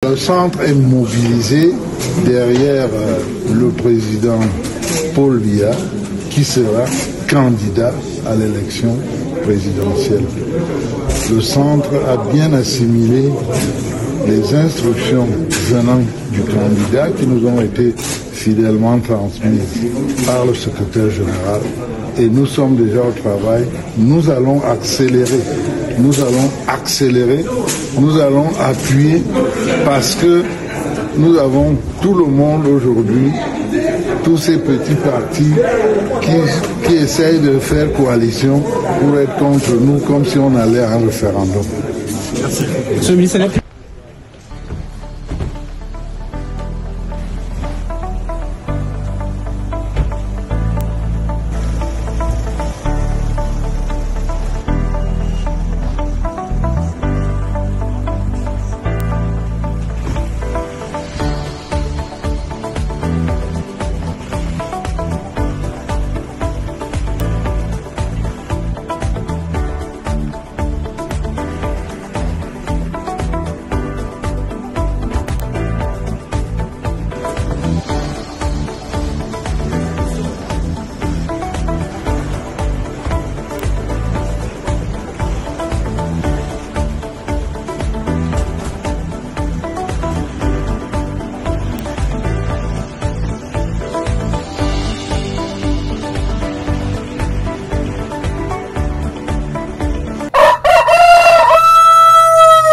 Le centre est mobilisé derrière le président Paul Biya qui sera candidat à l'élection présidentielle. Le centre a bien assimilé les instructions venant du candidat qui nous ont été fidèlement transmises par le secrétaire général et nous sommes déjà au travail. Nous allons accélérer, nous allons appuyer parce que nous avons tout le monde aujourd'hui, tous ces petits partis qui essayent de faire coalition pour être contre nous comme si on allait à un référendum. Merci. Monsieur le ministre,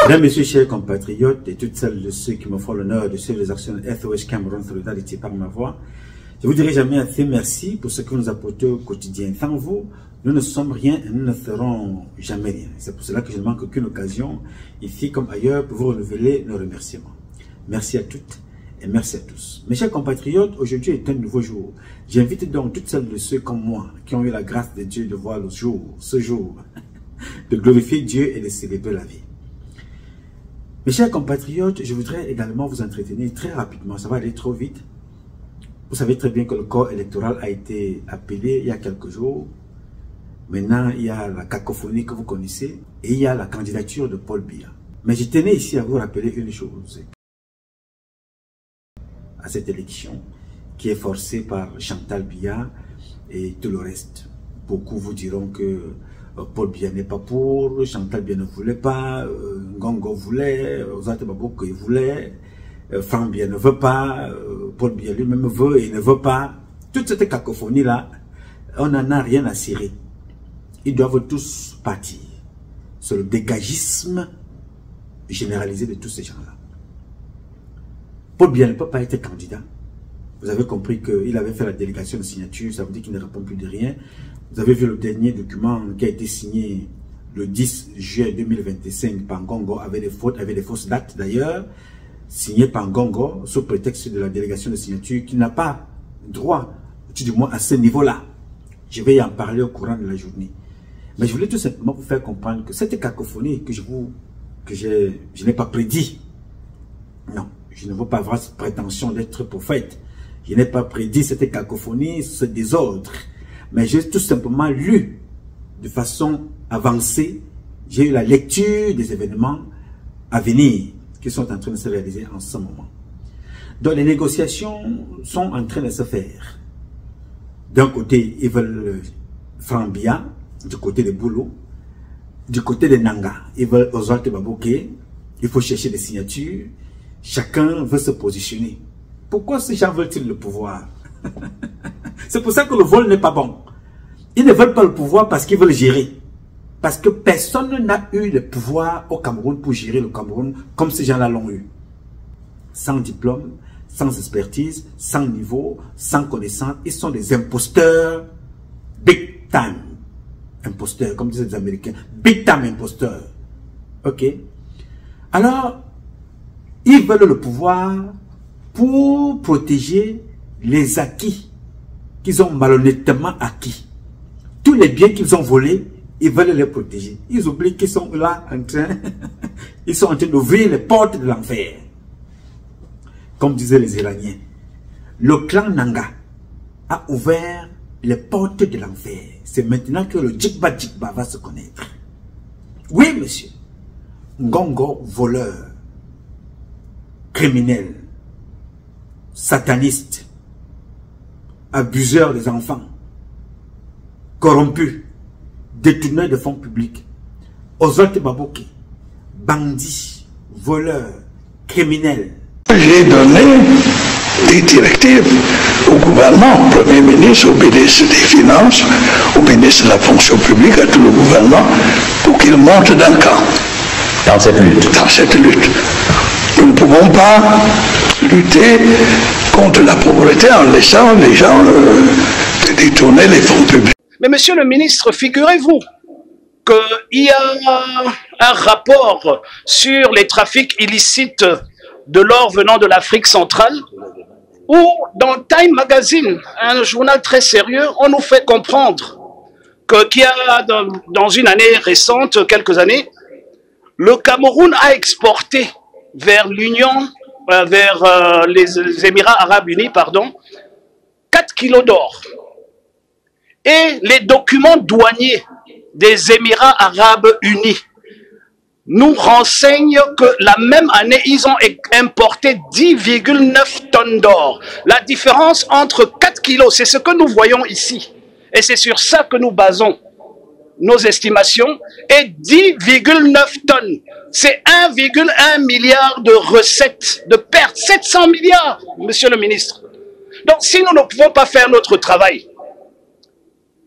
Mesdames, Messieurs, chers compatriotes et toutes celles de ceux qui me font l'honneur de suivre les actions de SOS Cameroun Solidarité par ma voix, je vous dirai jamais assez merci pour ce que vous nous apportez au quotidien. Sans vous, nous ne sommes rien et nous ne ferons jamais rien. C'est pour cela que je ne manque aucune occasion, ici comme ailleurs, pour vous renouveler nos remerciements. Merci à toutes et merci à tous. Mes chers compatriotes, aujourd'hui est un nouveau jour. J'invite donc toutes celles de ceux comme moi qui ont eu la grâce de Dieu de voir ce jour, de glorifier Dieu et de célébrer la vie. Mes chers compatriotes, je voudrais également vous entretenir très rapidement, ça va aller trop vite. Vous savez très bien que le corps électoral a été appelé il y a quelques jours. Maintenant, il y a la cacophonie que vous connaissez et il y a la candidature de Paul Biya. Mais je tenais ici à vous rappeler une chose. À cette élection qui est forcée par Chantal Biya et tout le reste. Beaucoup vous diront que Paul Biya n'est pas pour, Chantal Biya ne voulait pas, Ngongo voulait, Ozate Baboko voulait, Franck Biya ne veut pas, Paul Biya lui-même veut et il ne veut pas. Toute cette cacophonie-là, on n'en a rien à cirer. Ils doivent tous partir. C'est le dégagisme généralisé de tous ces gens-là. Paul Biya ne peut pas être candidat. Vous avez compris qu'il avait fait la délégation de signature, ça veut dire qu'il ne répond plus de rien. Vous avez vu le dernier document qui a été signé le 10 juin 2025 par Ngongo avec des fausses dates d'ailleurs, signé par Ngongo sous prétexte de la délégation de signature qui n'a pas droit, du moins à ce niveau-là. Je vais y en parler au courant de la journée. Mais je voulais tout simplement vous faire comprendre que cette cacophonie que je n'ai pas prédit. Non, je ne veux pas avoir cette prétention d'être prophète. Je n'ai pas prédit cette cacophonie, ce désordre. Mais j'ai tout simplement lu de façon avancée. J'ai eu la lecture des événements à venir qui sont en train de se réaliser en ce moment. Donc les négociations sont en train de se faire. D'un côté, ils veulent Franck Biya, du côté de Boulou, du côté de Nanga, ils veulent Ozate Baboké. Il faut chercher des signatures. Chacun veut se positionner. Pourquoi ces gens veulent-ils le pouvoir? C'est pour ça que le vol n'est pas bon. Ils ne veulent pas le pouvoir parce qu'ils veulent gérer. Parce que personne n'a eu le pouvoir au Cameroun pour gérer le Cameroun comme ces gens-là l'ont eu. Sans diplôme, sans expertise, sans niveau, sans connaissance. Ils sont des imposteurs big time. Imposteurs, comme disent les Américains. Big time imposteurs. Ok? Alors, ils veulent le pouvoir pour protéger les acquis qu'ils ont malhonnêtement acquis. Tous les biens qu'ils ont volés, ils veulent les protéger. Ils oublient qu'ils sont là en train, ils sont en train d'ouvrir les portes de l'enfer. Comme disaient les Iraniens, le clan Nanga a ouvert les portes de l'enfer. C'est maintenant que le Djikba Djikba va se connaître. Oui, monsieur. Ngongo, voleur. criminel, sataniste, abuseur des enfants, corrompu, détourneur de fonds publics, Oswald Baboké, bandit, voleur, criminel. J'ai donné des directives au gouvernement, au Premier ministre, au ministre des Finances, au ministre de la fonction publique, à tout le gouvernement, pour qu'ils montent d'un camp. Dans cette lutte. Dans cette lutte. Nous ne pouvons pas lutter contre la pauvreté en laissant les gens détourner les fonds publics. Mais monsieur le ministre, figurez-vous qu'il y a un rapport sur les trafics illicites de l'or venant de l'Afrique centrale, où dans Time Magazine, un journal très sérieux, on nous fait comprendre qu'il y a dans une année récente, quelques années, le Cameroun a exporté vers l'Union, vers les Émirats Arabes Unis, pardon, 4 kilos d'or. Et les documents douaniers des Émirats Arabes Unis nous renseignent que la même année, ils ont importé 10,9 tonnes d'or. La différence entre 4 kilos, c'est ce que nous voyons ici. Et c'est sur ça que nous basons nos estimations. Et 10,9 tonnes, c'est 1,1 milliard de recettes, de pertes. 700 milliards, monsieur le ministre. Donc si nous ne pouvons pas faire notre travail,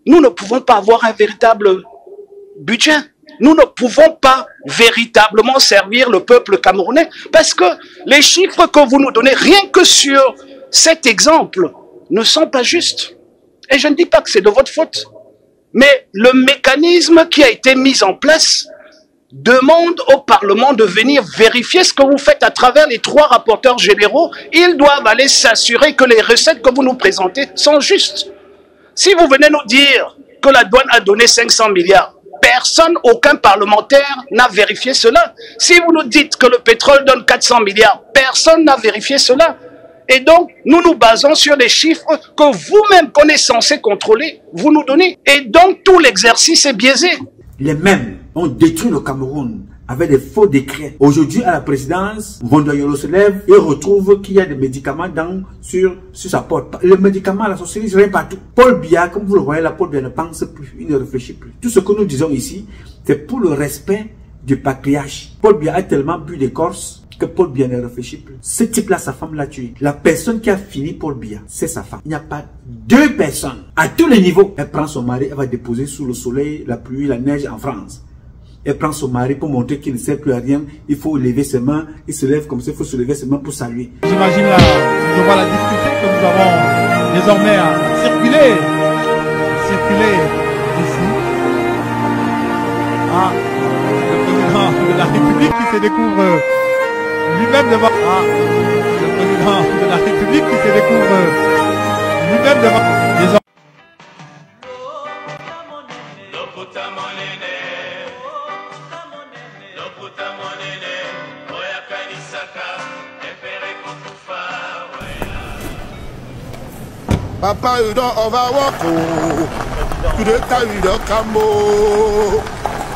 nous ne pouvons pas avoir un véritable budget. Nous ne pouvons pas véritablement servir le peuple camerounais parce que les chiffres que vous nous donnez, rien que sur cet exemple, ne sont pas justes. Et je ne dis pas que c'est de votre faute. Mais le mécanisme qui a été mis en place demande au Parlement de venir vérifier ce que vous faites à travers les 3 rapporteurs généraux. Ils doivent aller s'assurer que les recettes que vous nous présentez sont justes. Si vous venez nous dire que la douane a donné 500 milliards, personne, aucun parlementaire n'a vérifié cela. Si vous nous dites que le pétrole donne 400 milliards, personne n'a vérifié cela. Et donc, nous nous basons sur les chiffres que vous-même qu'on est censé contrôler, vous nous donnez. Et donc, tout l'exercice est biaisé. Les mêmes ont détruit le Cameroun avec des faux décrets. Aujourd'hui, à la présidence, Vondoyolo se lève et retrouve qu'il y a des médicaments sur sa porte. Les médicaments, la sorcellerie, rien partout. Paul Biya, comme vous le voyez là, Paul Biya ne pense plus, il ne réfléchit plus. Tout ce que nous disons ici, c'est pour le respect du patriarche. Paul Biya a tellement bu d'écorce que Paul Biya ne réfléchit plus. Ce type-là, sa femme l'a tué. La personne qui a fini Paul Biya, c'est sa femme. Il n'y a pas 2 personnes. À tous les niveaux, elle prend son mari, elle va déposer sous le soleil, la pluie, la neige en France. Elle prend son mari pour montrer qu'il ne sert plus à rien. Il faut lever ses mains. Il se lève comme ça, il faut se lever ses mains pour saluer. J'imagine là, je vois la difficulté que nous avons désormais à circuler ici. Ah, le président de la République qui se découvre lui-même devant. Ah, le président de la République qui se découvre lui-même devant. Désormais. Papa, you don't overwork, oh. You don't carry the cambo.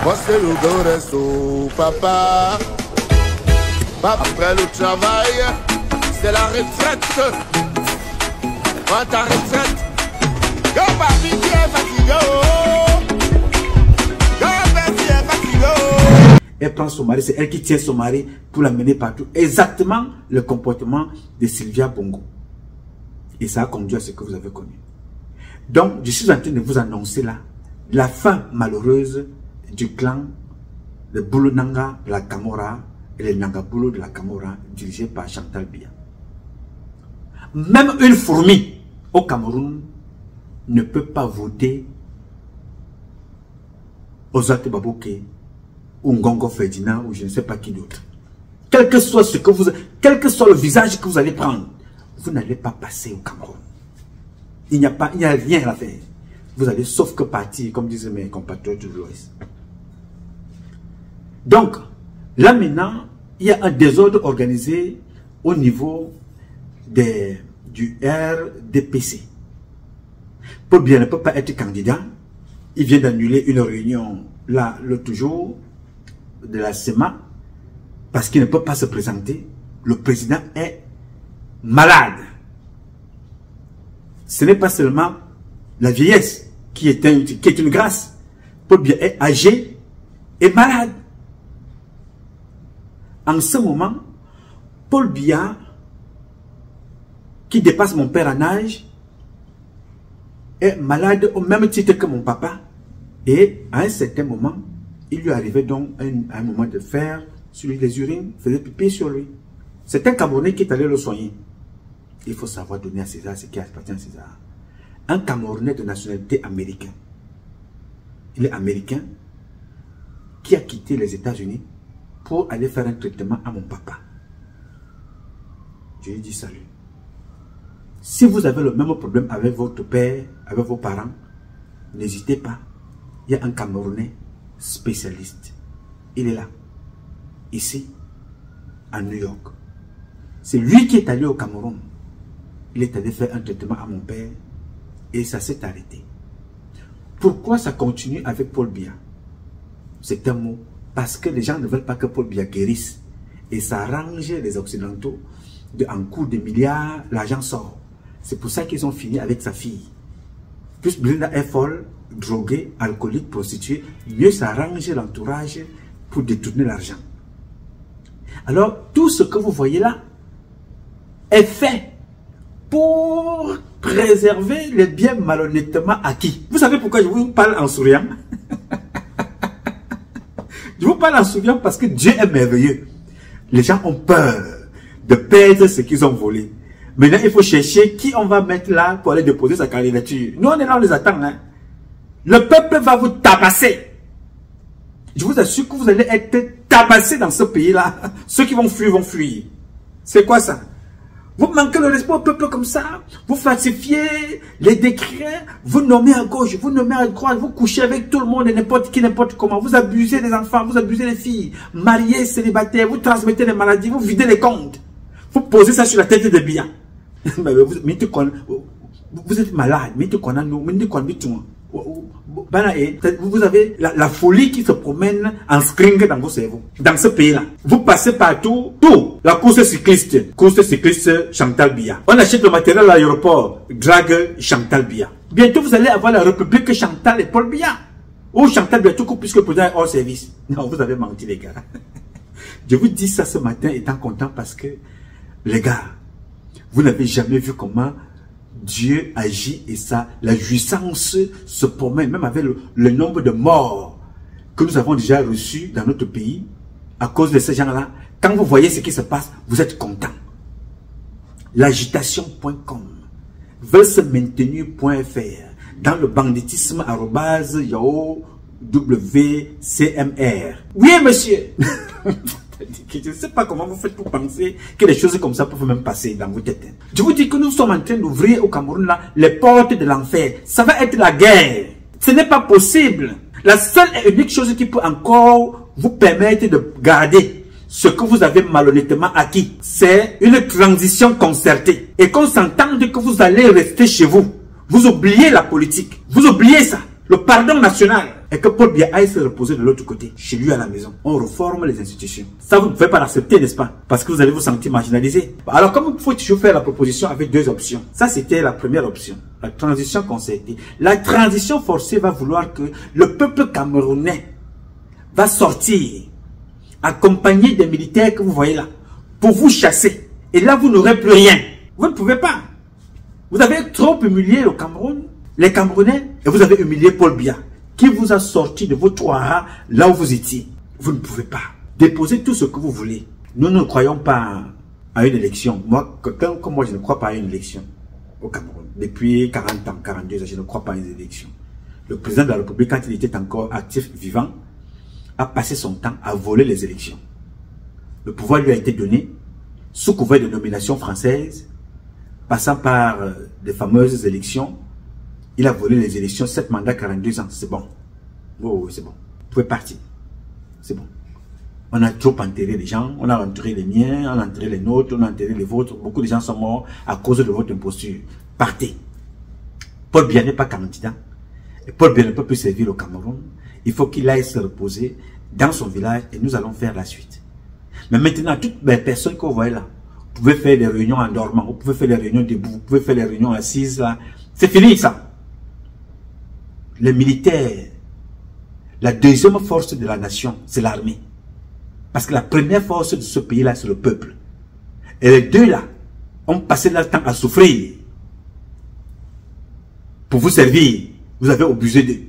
But say you go rest, oh, papa. Après le travail, c'est la retraite. Prends ta retraite. Go, papi, tu es fatigué, oh. Go, papi, tu es fatigué, oh. Elle prend son mari, c'est elle qui tient son mari pour l'amener partout. Exactement le comportement de Sylvia Bongo. Et ça a conduit à ce que vous avez connu. Donc, je suis en train de vous annoncer là la fin malheureuse du clan de Boulou-Nanga de la Camorra et les Nanga-Boulou de la Camorra dirigé par Chantal Biya. Même une fourmi au Cameroun ne peut pas voter Oswald Baboké ou Ngongo Ferdinand ou je ne sais pas qui d'autre. Quel que soit ce que vous, quel que soit le visage que vous allez prendre, vous n'allez pas passer au Cameroun. Il n'y a rien à faire. Vous allez sauf que partir, comme disaient mes compatriotes de l'Ouest. Donc, là maintenant, il y a un désordre organisé au niveau du RDPC. Paul Biya ne peut pas être candidat. Il vient d'annuler une réunion, là, l'autre jour, de la SEMA, parce qu'il ne peut pas se présenter. le président est malade. Ce n'est pas seulement la vieillesse qui est une grâce. Paul Biya est âgé et malade. En ce moment, Paul Biya, qui dépasse mon père en âge, est malade au même titre que mon papa. Et à un certain moment, il lui arrivait donc un moment de faire sur lui les urines, faisait pipi sur lui. C'est un Camerounais qui est allé le soigner. Il faut savoir donner à César ce qui appartient à César. Un Camerounais de nationalité américaine. Il est américain qui a quitté les États-Unis pour aller faire un traitement à mon papa. Je lui dis salut. Si vous avez le même problème avec votre père, avec vos parents, n'hésitez pas. Il y a un Camerounais spécialiste. Il est là, ici, à New York. C'est lui qui est allé au Cameroun. Il est allé faire un traitement à mon père et ça s'est arrêté. Pourquoi ça continue avec Paul Biya? C'est un mot. Parce que les gens ne veulent pas que Paul Biya guérisse. Et ça arrange les Occidentaux. En cours de milliards, l'argent sort. C'est pour ça qu'ils ont fini avec sa fille. Plus Belinda est folle, droguée, alcoolique, prostituée, mieux ça arrange l'entourage pour détourner l'argent. Alors, tout ce que vous voyez là est fait pour préserver les biens malhonnêtement acquis. Vous savez pourquoi je vous parle en souriant? Je vous parle en souriant parce que Dieu est merveilleux. Les gens ont peur de perdre ce qu'ils ont volé. Maintenant, il faut chercher qui on va mettre là pour aller déposer sa candidature. Nous, on est là, on les attend. Hein. Le peuple va vous tabasser. Je vous assure que vous allez être tabassés dans ce pays-là. Ceux qui vont fuir vont fuir. C'est quoi ça? Vous manquez le respect au peuple comme ça. Vous falsifiez les décrets. Vous nommez à gauche, vous nommez à droite. Vous couchez avec tout le monde et n'importe qui, n'importe comment. Vous abusez des enfants, vous abusez des filles. Mariés, célibataires, vous transmettez les maladies, vous videz les comptes. Vous posez ça sur la tête de Biya. Vous êtes malade. Vous avez la folie qui se promène en string dans vos cerveaux. Dans ce pays-là. Vous passez partout. Tout. La course cycliste Chantal Biya. On achète le matériel à l'aéroport. Drague Chantal Biya. Bientôt vous allez avoir la République Chantal et Paul Biya. Ou Chantal Biya tout court puisque le président est hors service. Non, vous avez menti les gars. Je vous dis ça ce matin étant content parce que les gars, vous n'avez jamais vu comment Dieu agit et ça, la jouissance se promène, même avec le nombre de morts que nous avons déjà reçus dans notre pays à cause de ces gens-là. Quand vous voyez ce qui se passe, vous êtes content. L'agitation.com, veut se maintenir.fr, dans le banditisme @yahoo WCMR. Oui, monsieur. Je ne sais pas comment vous faites pour penser que des choses comme ça peuvent même passer dans vos têtes. Je vous dis que nous sommes en train d'ouvrir au Cameroun là, les portes de l'enfer. Ça va être la guerre. Ce n'est pas possible. La seule et unique chose qui peut encore vous permettre de garder ce que vous avez malhonnêtement acquis, c'est une transition concertée. Et qu'on s'entende que vous allez rester chez vous. Vous oubliez la politique. Vous oubliez ça. Le pardon national. Et que Paul Biya aille se reposer de l'autre côté, chez lui à la maison. On reforme les institutions. Ça, vous ne pouvez pas l'accepter, n'est-ce pas? Parce que vous allez vous sentir marginalisé. Alors, comme il faut toujours faire la proposition avec deux options. Ça, c'était la première option. La transition concertée. La transition forcée va vouloir que le peuple camerounais va sortir, accompagné des militaires que vous voyez là, pour vous chasser. Et là, vous n'aurez plus rien. Vous ne pouvez pas. Vous avez trop humilié le Cameroun, les Camerounais, et vous avez humilié Paul Biya, qui vous a sorti de votre ouara là où vous étiez. Vous ne pouvez pas. Déposez tout ce que vous voulez. Nous ne croyons pas à une élection. Moi, comme moi, je ne crois pas à une élection au Cameroun. Depuis 40 ans, 42 ans, je ne crois pas à une élection. Le président de la République, quand il était encore actif, vivant, a passé son temps à voler les élections. Le pouvoir lui a été donné sous couvert de nominations françaises, passant par des fameuses élections. Il a volé les élections, 7 mandats, 42 ans. C'est bon. Oh, c'est bon. Vous pouvez partir. C'est bon. On a trop enterré les gens. On a enterré les miens, on a enterré les nôtres, on a enterré les vôtres. Beaucoup de gens sont morts à cause de votre imposture. Partez. Paul Biya n'est pas candidat. Et Paul Biya ne peut plus servir au Cameroun. Il faut qu'il aille se reposer dans son village et nous allons faire la suite. Mais maintenant, toutes les personnes que vous voyez là, vous pouvez faire des réunions en dormant, vous pouvez faire des réunions debout, vous pouvez faire des réunions assises là. C'est fini ça. Les militaires, la deuxième force de la nation, c'est l'armée. Parce que la première force de ce pays-là, c'est le peuple. Et les deux là, ont passé leur temps à souffrir. Pour vous servir, vous avez abusé d'eux.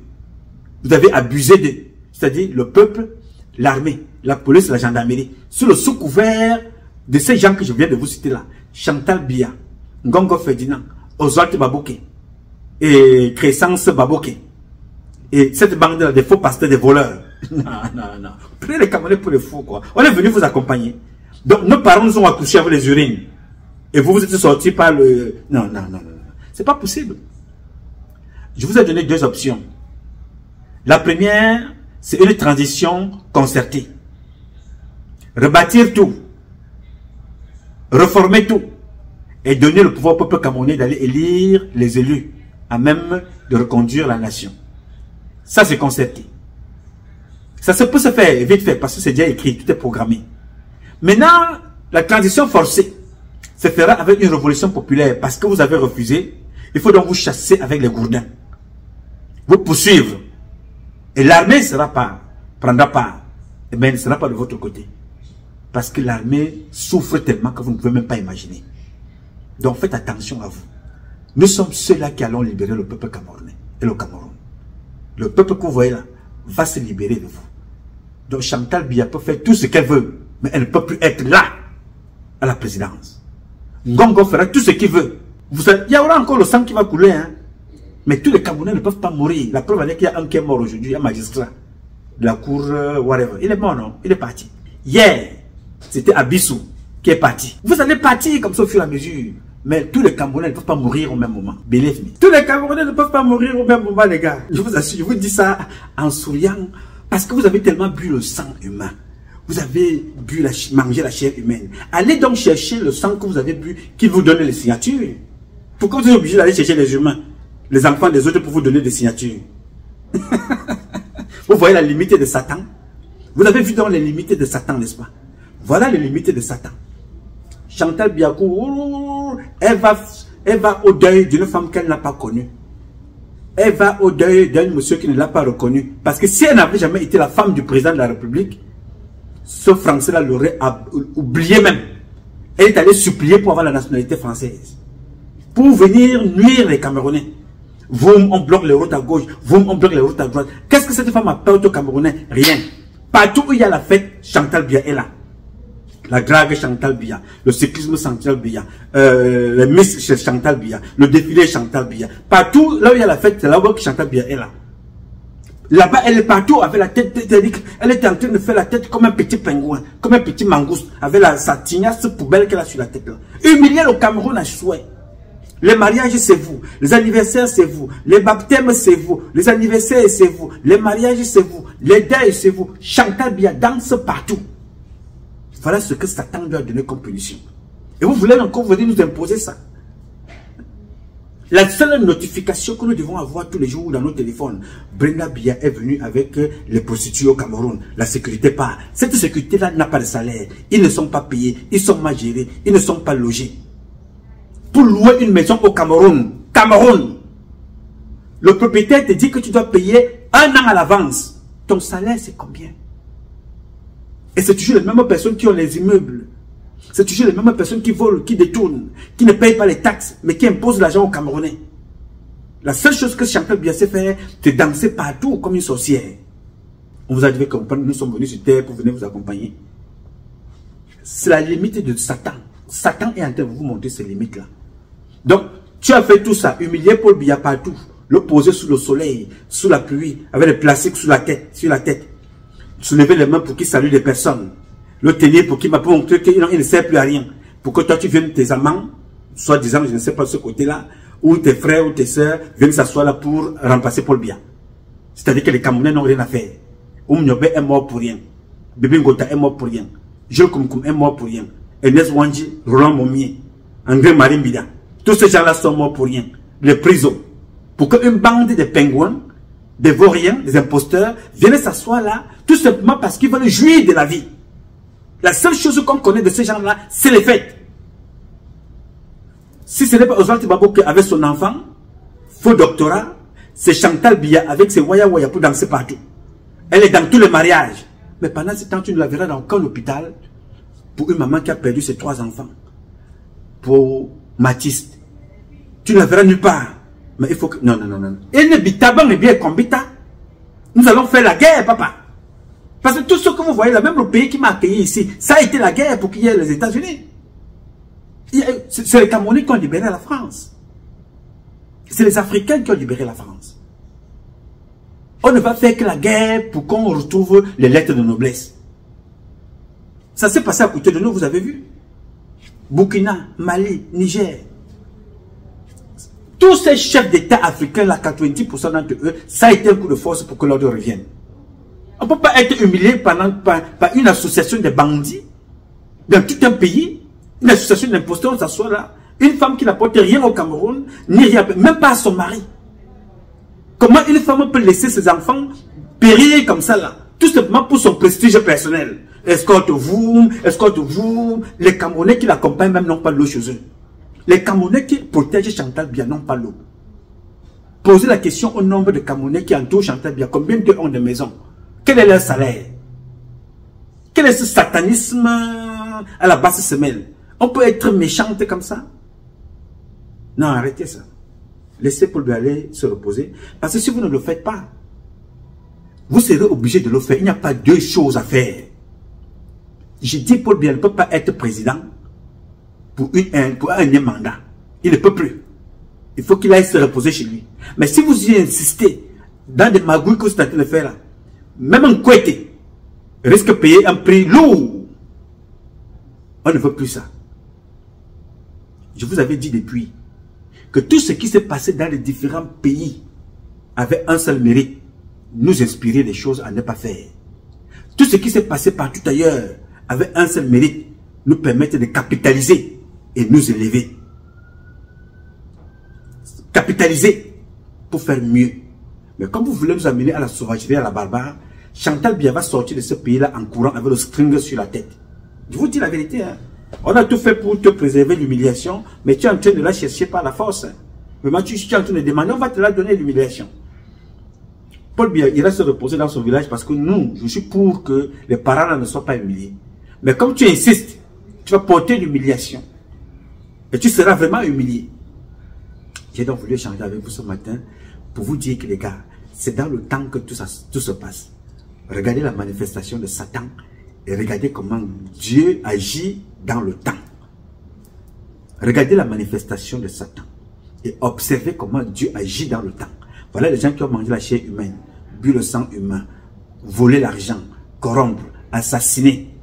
Vous avez abusé d'eux. C'est-à-dire le peuple, l'armée, la police, la gendarmerie. Sous le sous-couvert de ces gens que je viens de vous citer là. Chantal Biya, Ngongo Ferdinand, Oswald Baboké et Crescence Baboké. Et cette bande-là, des faux pasteurs, des voleurs. Non, non, non. Prenez les Camerounais pour les fous, quoi. On est venu vous accompagner. Donc, nos parents nous ont accouchés avec les urines. Et vous vous êtes sortis par le... Non, non, non, non. C'est pas possible. Je vous ai donné deux options. La première, c'est une transition concertée. Rebâtir tout. Reformer tout. Et donner le pouvoir au peuple camerounais d'aller élire les élus, à même de reconduire la nation. Ça, c'est concerté. Ça peut se faire vite fait, parce que c'est déjà écrit, tout est programmé. Maintenant, la transition forcée se fera avec une révolution populaire, parce que vous avez refusé. Il faut donc vous chasser avec les gourdins. Vous poursuivre. Et l'armée prendra part. Et bien, elle ne sera pas de votre côté. Parce que l'armée souffre tellement que vous ne pouvez même pas imaginer. Donc faites attention à vous. Nous sommes ceux-là qui allons libérer le peuple camerounais et le Cameroun. Le peuple que vous voyez là va se libérer de vous. Donc Chantal Biya peut faire tout ce qu'elle veut, mais elle ne peut plus être là à la présidence. Ngongo fera tout ce qu'il veut. Il y aura encore le sang qui va couler, hein. Mais tous les Camerounais ne peuvent pas mourir. La preuve est qu'il y a un qui est mort aujourd'hui, un magistrat de la cour, whatever. Il est mort, non? Il est parti. Hier, c'était Abissou qui est parti. Vous allez partir comme ça au fur et à mesure. Mais tous les Camerounais ne peuvent pas mourir au même moment. Believe me. Tous les Camerounais ne peuvent pas mourir au même moment, les gars. Je vous assure, je vous dis ça en souriant. Parce que vous avez tellement bu le sang humain. Vous avez mangé la chair humaine. Allez donc chercher le sang que vous avez bu qui vous donne les signatures. Pourquoi vous êtes obligé d'aller chercher les humains, les enfants des autres pour vous donner des signatures? Vous voyez la limite de Satan? Vous avez vu dans les limites de Satan, n'est-ce pas? Voilà les limites de Satan. Chantal Biya, elle va au deuil d'une femme qu'elle n'a pas connue. Elle va au deuil d'un monsieur qui ne l'a pas reconnu. Parce que si elle n'avait jamais été la femme du président de la République, ce Français-là l'aurait oublié même. Elle est allée supplier pour avoir la nationalité française. Pour venir nuire les Camerounais. Vous, on bloque les routes à gauche. Vous, on bloque les routes à droite. Qu'est-ce que cette femme apporte aux Camerounais? Rien. Partout où il y a la fête, Chantal Biya est là. La drague Chantal Biya, le cyclisme Chantal Biya, les Miss Chantal Biya, le défilé Chantal Biya. Partout là où il y a la fête, c'est là où Chantal Biya est là. Là-bas, elle est partout avec la tête, elle était en train de faire la tête comme un petit pingouin, comme un petit mangouste, avec sa tignasse poubelle qu'elle a sur la tête là. Humilier le Cameroun à souhait. Les mariages, c'est vous. Les anniversaires, c'est vous. Les baptêmes, c'est vous. Les anniversaires, c'est vous. Les mariages, c'est vous. Les deuils, c'est vous. Chantal Biya danse partout. Voilà ce que Satan lui a donné comme punition. Et vous voulez encore venir nous imposer ça? La seule notification que nous devons avoir tous les jours dans nos téléphones, Brenda Biya est venue avec les prostituées au Cameroun. La sécurité part. Cette sécurité-là n'a pas de salaire. Ils ne sont pas payés. Ils sont mal gérés. Ils ne sont pas logés. Pour louer une maison au Cameroun, le propriétaire te dit que tu dois payer 1 an à l'avance. Ton salaire, c'est combien? Et c'est toujours les mêmes personnes qui ont les immeubles. C'est toujours les mêmes personnes qui volent, qui détournent, qui ne payent pas les taxes, mais qui imposent l'argent aux Camerounais. La seule chose que Chantal Biya sait faire, c'est danser partout comme une sorcière. On vous a dit que nous sommes venus sur terre pour venir vous accompagner. C'est la limite de Satan. Satan est en train de vous montrer ces limites-là. Donc, tu as fait tout ça, humilier Paul Biya partout, le poser sous le soleil, sous la pluie, avec les plastiques sur la tête. Soulever les mains pour qu'il salue les personnes. Le tenir pour qu'il m'a montré qu'il ne sert plus à rien. Pour que toi tu viennes tes amants, soit disant, je ne sais pas ce côté-là, ou tes frères ou tes sœurs viennent s'asseoir là pour remplacer Paul Biya. C'est-à-dire que les Camerounais n'ont rien à faire. Oumniobe est mort pour rien. Bébé Ngota est mort pour rien. Jules Koumkoum est mort pour rien. Ernest Wanji, Roland Momier, André Marie Mbida. Tous ces gens-là sont morts pour rien. Les prisons. Pour qu'une bande de pingouins, des vauriens, des imposteurs, viennent s'asseoir là, tout simplement parce qu'ils veulent jouir de la vie. La seule chose qu'on connaît de ces gens-là, c'est les fêtes. Si ce n'est pas Oswald Tibabo qui avait son enfant, faux doctorat, c'est Chantal Biya avec ses waya waya pour danser partout. Elle est dans tous les mariages. Mais pendant ce temps, tu ne la verras dans aucun hôpital pour une maman qui a perdu ses 3 enfants. Pour Mathis. Tu ne la verras nulle part. Mais il faut que... Non. Et ne bitaban ne bien combita. Nous allons faire la guerre, papa. Parce que tout ce que vous voyez là, même le pays qui m'a accueilli ici, ça a été la guerre pour qu'il y ait les États-Unis. C'est les Camerounais qui ont libéré la France. C'est les Africains qui ont libéré la France. On ne va faire que la guerre pour qu'on retrouve les lettres de noblesse. Ça s'est passé à côté de nous, vous avez vu. Burkina, Mali, Niger. Tous ces chefs d'État africains, là, 90% d'entre eux, ça a été un coup de force pour que l'ordre revienne. On ne peut pas être humilié par une association de bandits dans tout un pays, une association d'imposteurs, ça soit là. Une femme qui n'apporte rien au Cameroun, ni rien, même pas à son mari. Comment une femme peut laisser ses enfants périr comme ça là? Tout simplement pour son prestige personnel. Escorte-vous. Les Camerounais qui l'accompagnent même n'ont pas l'eau chez eux. Les Camerounais qui protègent Chantal Biya n'ont pas l'eau. Posez la question au nombre de Camerounais qui entourent Chantal Biya. Combien d'eux ont des maisons? Quel est leur salaire? Quel est ce satanisme à la basse semelle? On peut être méchante comme ça? Non, arrêtez ça. Laissez Paul Biya aller se reposer. Parce que si vous ne le faites pas, vous serez obligé de le faire. Il n'y a pas 2 choses à faire. Je dis Paul Biya ne peut pas être président pour un mandat. Il ne peut plus. Il faut qu'il aille se reposer chez lui. Mais si vous y insistez dans des magouilles que vous êtes en train de faire là, même un Kouété risque de payer un prix lourd. On ne veut plus ça. Je vous avais dit depuis que tout ce qui s'est passé dans les différents pays avait un seul mérite: nous inspirer des choses à ne pas faire. Tout ce qui s'est passé partout ailleurs avait un seul mérite: nous permettre de capitaliser et nous élever. Capitaliser pour faire mieux. Mais comme vous voulez nous amener à la sauvagerie, à la barbare, Chantal Biya va sortir de ce pays-là en courant avec le string sur la tête. Je vous dis la vérité. Hein. On a tout fait pour te préserver l'humiliation, mais tu es en train de la chercher par la force. Hein. Maintenant, tu es en train de demander, on va te la donner l'humiliation. Paul Biya ira se reposer dans son village parce que nous, je suis pour que les parents là ne soient pas humiliés. Mais comme tu insistes, tu vas porter l'humiliation. Et tu seras vraiment humilié. J'ai donc voulu échanger avec vous ce matin pour vous dire que les gars, c'est dans le temps que tout se passe. Regardez la manifestation de Satan et regardez comment Dieu agit dans le temps. Regardez la manifestation de Satan et observez comment Dieu agit dans le temps. Voilà les gens qui ont mangé la chair humaine, bu le sang humain, volé l'argent, corrompre, assassiner.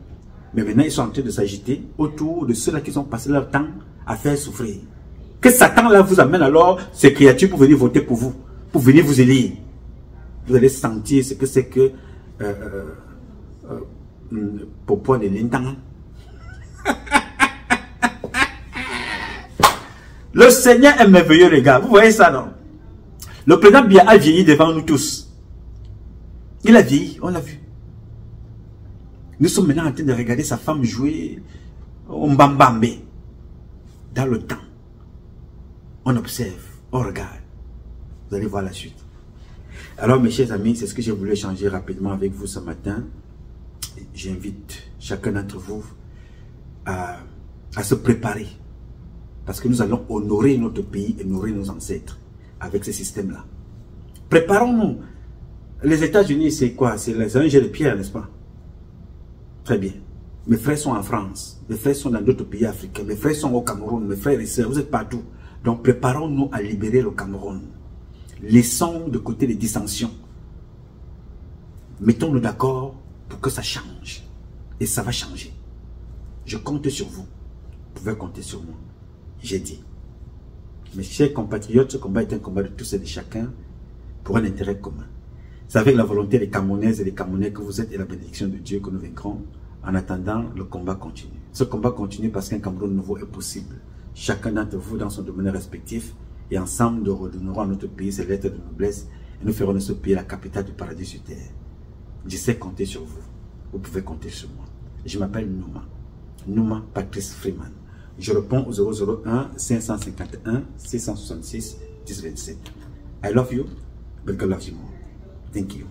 Mais maintenant ils sont en train de s'agiter autour de ceux-là qui ont passé leur temps à faire souffrir. Que Satan là vous amène alors ces créatures pour venir voter pour vous, pour venir vous élire. Vous allez sentir ce que c'est que Popo de l'Intan. Le Seigneur est merveilleux les gars, vous voyez ça non? Le président Biya a vieilli devant nous tous. Il a vieilli, on l'a vu. Nous sommes maintenant en train de regarder sa femme jouer au Mbambambe. Dans le temps. On observe, on regarde. Vous allez voir la suite. Alors mes chers amis, c'est ce que j'ai voulu échanger rapidement avec vous ce matin. J'invite chacun d'entre vous à se préparer. Parce que nous allons honorer notre pays et honorer nos ancêtres avec ce système-là. Préparons-nous. Les États-Unis, c'est quoi? C'est un jeu de pierre, n'est-ce pas? Très bien. Mes frères sont en France. Mes frères sont dans d'autres pays africains. Mes frères sont au Cameroun. Mes frères et sœurs, vous êtes partout. Donc préparons-nous à libérer le Cameroun. Laissons de côté les dissensions. Mettons-nous d'accord pour que ça change. Et ça va changer. Je compte sur vous. Vous pouvez compter sur moi. J'ai dit. Mes chers compatriotes, ce combat est un combat de tous et de chacun pour un intérêt commun. C'est avec la volonté des Camerounaises et des Camerounais que vous êtes et la bénédiction de Dieu que nous vaincrons. En attendant, le combat continue. Ce combat continue parce qu'un Cameroun nouveau est possible. Chacun d'entre vous dans son domaine respectif et ensemble nous redonnerons à notre pays ses lettres de noblesse et nous ferons de ce pays la capitale du paradis sur terre. Je sais compter sur vous. Vous pouvez compter sur moi. Je m'appelle Nouma. Nouma Patrice Freeman. Je réponds au 001 551 666 1027. I love you, but God loves you more. Thank you.